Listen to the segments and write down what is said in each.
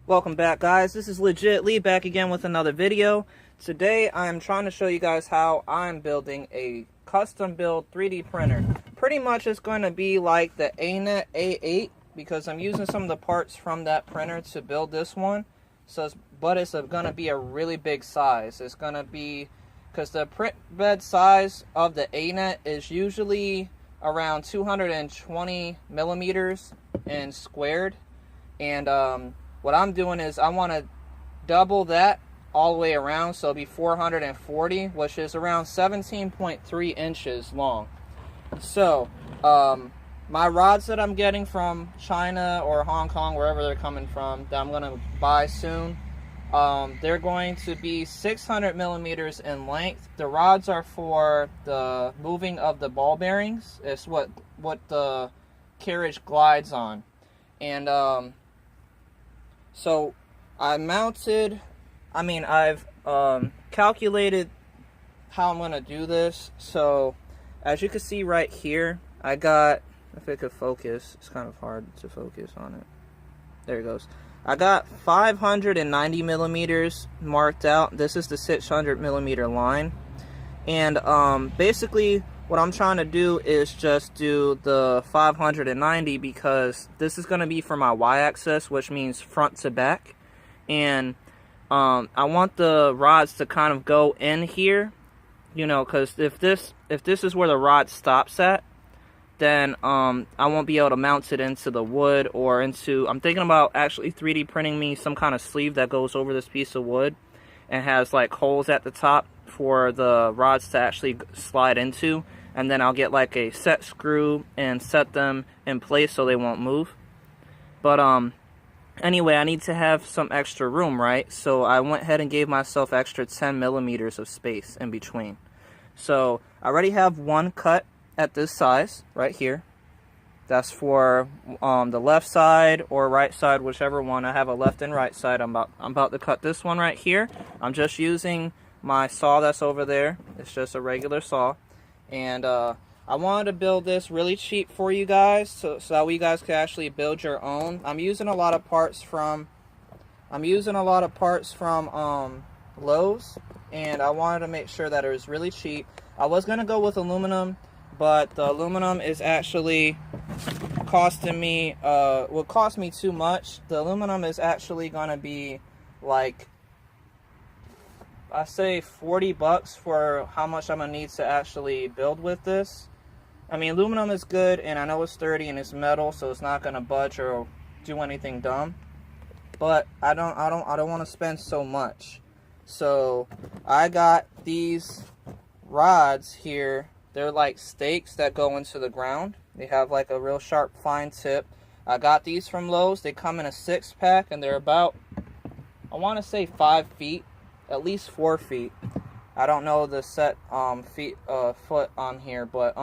Welcome back, guys. This is Legit Lee back again with another video. Today I'm trying to show you guys how I'm building a custom build 3D printer. Pretty much it's going to be like the ANET A8 because I'm using some of the parts from that printer to build this one. But it's going to be a really big size. It's going to be, because the print bed size of the ANET is usually around 220 millimeters and squared. And what I'm doing is I want to double that all the way around, so it'll be 440, which is around 17.3 inches long. So my rods that I'm getting from China or Hong Kong, wherever they're coming from, that I'm going to buy soon, they're going to be 600 millimeters in length. The rods are for the moving of the ball bearings. It's what the carriage glides on. And so I've calculated how I'm going to do this. So as you can see right here, I got, if it could focus, it's kind of hard to focus on it. There it goes. I got 590 millimeters marked out. This is the 600 millimeter line. And basically what I'm trying to do is just do the 590 because this is going to be for my y-axis, which means front to back. And I want the rods to kind of go in here, you know, because if this is where the rod stops at, then I won't be able to mount it into the wood or into, I'm thinking about actually 3D printing me some kind of sleeve that goes over this piece of wood and has like holes at the top for the rods to actually slide into. And then I'll get like a set screw and set them in place so they won't move. But anyway, I need to have some extra room, right? So I went ahead and gave myself extra 10 millimeters of space in between. So I already have one cut at this size right here. That's for the left side or right side, whichever one. I have a left and right side. I'm about to cut this one right here. I'm just using my saw that's over there. It's just a regular saw. And I wanted to build this really cheap for you guys, so that you guys can actually build your own. I'm using a lot of parts from Lowe's, and I wanted to make sure that it was really cheap. I was gonna go with aluminum, but the aluminum is actually costing me will cost me too much. The aluminum is actually gonna be like, I say 40 bucks for how much I'm gonna need to actually build with this. I mean, aluminum is good, and I know it's sturdy and it's metal, so it's not gonna budge or do anything dumb. But I don't want to spend so much. So I got these rods here. They're like stakes that go into the ground. They have like a real sharp, fine tip. I got these from Lowe's. They come in a 6-pack, and they're about, I want to say 5 feet. At least 4 feet. I don't know the set foot on here, but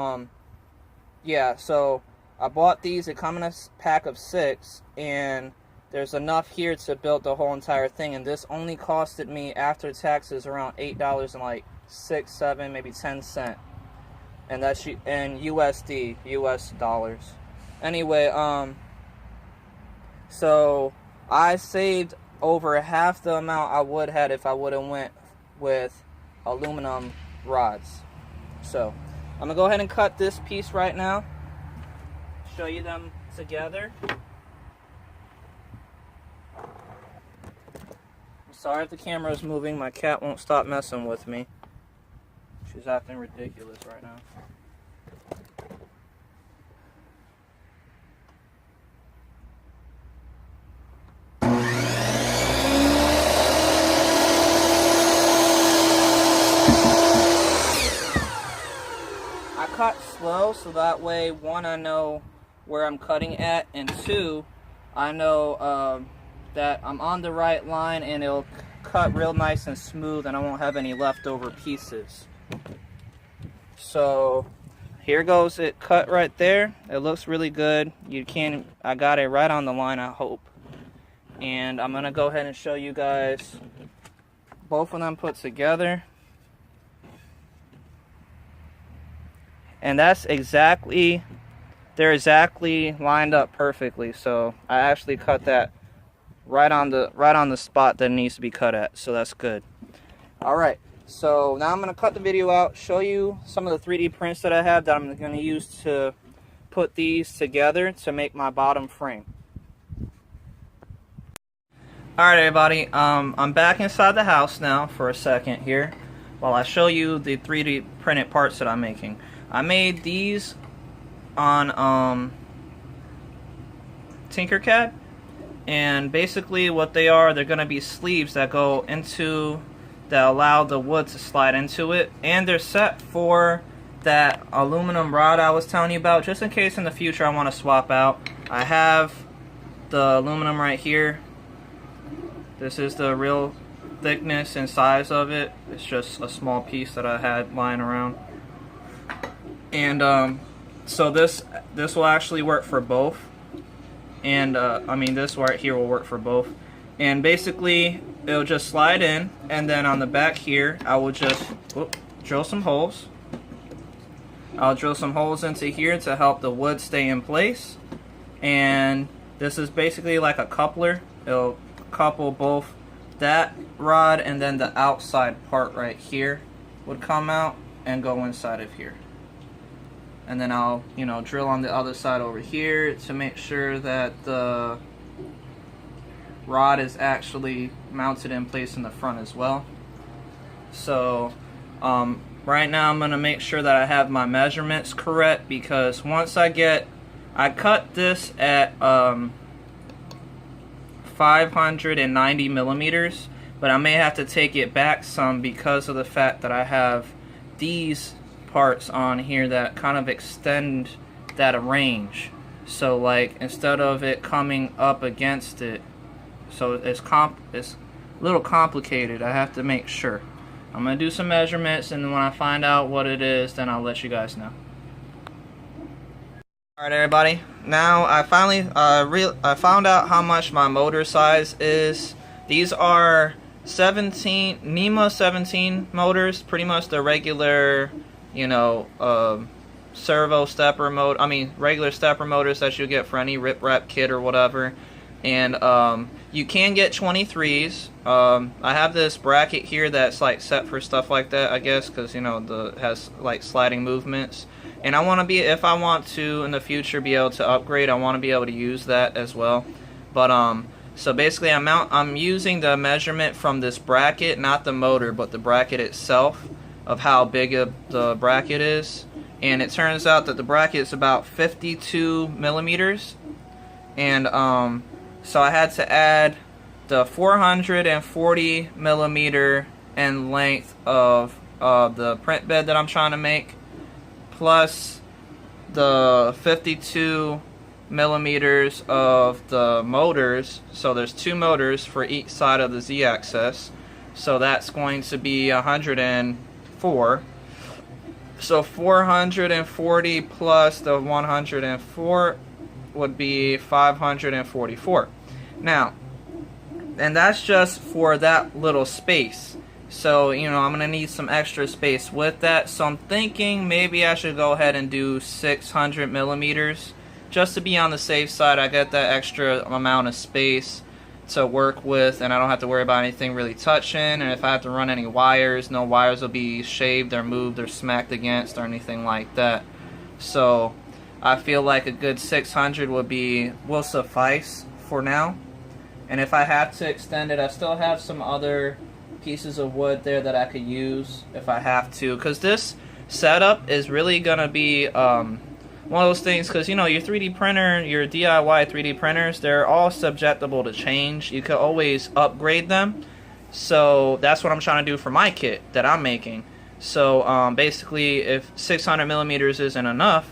yeah. So I bought these. They come in a pack of 6, and there's enough here to build the whole entire thing. And this only costed me after taxes around $8 and like 6, 7, maybe 10 cents. And that's in USD, US dollars. Anyway, so I saved over half the amount I would have if I would have went with aluminum rods. So I'm gonna go ahead and cut this piece right now, show you them together. I'm sorry if the camera is moving. My cat won't stop messing with me. She's acting ridiculous right now. Cut slow so that way, one, I know where I'm cutting at, and two, I know that I'm on the right line and it'll cut real nice and smooth and I won't have any leftover pieces. So here goes it cut right there. It looks really good. I got it right on the line, I hope. And I'm gonna go ahead and show you guys both of them put together. And that's exactly, they're exactly lined up perfectly. So I actually cut that right on the spot that it needs to be cut at, so that's good. All right, so now I'm gonna cut the video out, show you some of the 3D prints that I have that I'm gonna use to put these together to make my bottom frame. All right, everybody, I'm back inside the house now for a second here while I show you the 3D printed parts that I'm making. I made these on Tinkercad, and basically what they are, they're going to be sleeves that go into, that allow the wood to slide into it, and they're set for that aluminum rod I was telling you about, just in case in the future I want to swap out. I have the aluminum right here. This is the real thickness and size of it. It's just a small piece that I had lying around. And so this will actually work for both. And I mean, this right here will work for both. And basically it'll just slide in, and then on the back here I will just drill some holes. I'll drill some holes into here to help the wood stay in place. And this is basically like a coupler. It'll couple both that rod and then the outside part right here would come out and go inside of here. And then I'll, you know, drill on the other side over here to make sure that the rod is actually mounted in place in the front as well. So right now I'm gonna make sure that I have my measurements correct, because once I cut this at 590 millimeters, but I may have to take it back some because of the fact that I have these parts on here that kind of extend that range. So like, instead of it coming up against it, so it's a little complicated. I have to make sure. I'm gonna do some measurements, and when I find out what it is, then I'll let you guys know. Alright, everybody, now I finally I found out how much my motor size is. These are NEMA 17 motors, pretty much the regular, you know, servo stepper mode. I mean, regular stepper motors that you get for any rip wrap kit or whatever. And you can get 23s. I have this bracket here that's like set for stuff like that, I guess, because, you know, has like sliding movements. And I want to be, if I want to in the future be able to upgrade, I want to be able to use that as well. But so basically I'm using the measurement from this bracket, not the motor, but the bracket itself, of how big the bracket is. And it turns out that the bracket is about 52 millimeters. And so I had to add the 440 millimeter in length of the print bed that I'm trying to make, plus the 52 millimeters of the motors. So there's two motors for each side of the Z-axis, so that's going to be 104. So 440 plus the 104 would be 544. Now, and that's just for that little space. So, you know, I'm going to need some extra space with that. So I'm thinking maybe I should go ahead and do 600 millimeters. Just to be on the safe side, I get that extra amount of space to work with, and I don't have to worry about anything really touching. And if I have to run any wires, no wires will be shaved or moved or smacked against or anything like that. So I feel like a good 600 will suffice for now. And if I have to extend it, I still have some other pieces of wood there that I could use if I have to, because this setup is really gonna be one of those things, because you know, your 3D printer, your DIY 3D printers, they're all susceptible to change. You could always upgrade them. So that's what I'm trying to do for my kit that I'm making. So basically, if 600 millimeters isn't enough,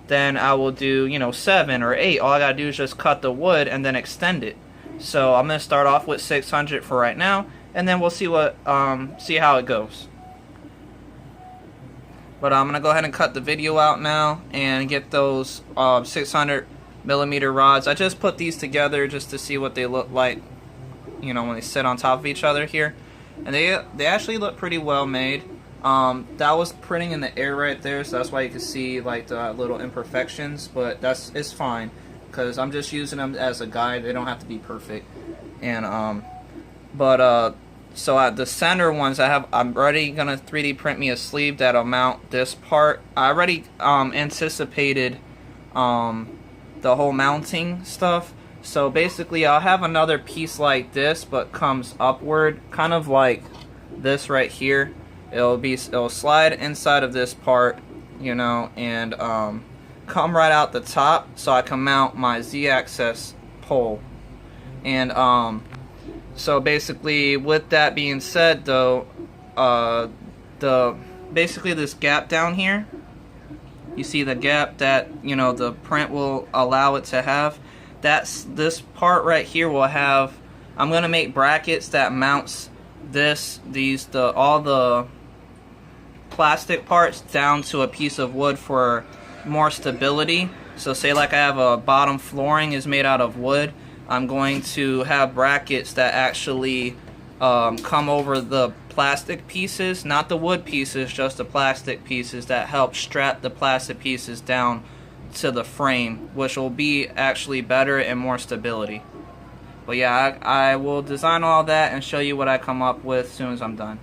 then I will do, you know, 7 or 8. All I gotta do is just cut the wood and then extend it. So I'm gonna start off with 600 for right now, and then we'll see how it goes. But I'm gonna go ahead and cut the video out now and get those 600 millimeter rods. I just put these together just to see what they look like, you know, when they sit on top of each other here, and they actually look pretty well made. That was printing in the air right there, so that's why you can see like the little imperfections, but it's fine because I'm just using them as a guide. They don't have to be perfect. And so at the center ones, I'm already gonna 3D print me a sleeve that'll mount this part. I already anticipated the whole mounting stuff. So basically I'll have another piece like this, but comes upward, kind of like this right here. It'll slide inside of this part, you know, and come right out the top, so I can mount my Z-axis pole. And so basically, with that being said, though, basically this gap down here, you see the gap that, you know, the print will allow it to have. This part right here will have. I'm gonna make brackets that mounts all the plastic parts down to a piece of wood for more stability. So say like I have a bottom flooring is made out of wood, I'm going to have brackets that actually come over the plastic pieces, not the wood pieces, just the plastic pieces, that help strap the plastic pieces down to the frame, which will be actually better and more stability. But yeah, I will design all that and show you what I come up with as soon as I'm done.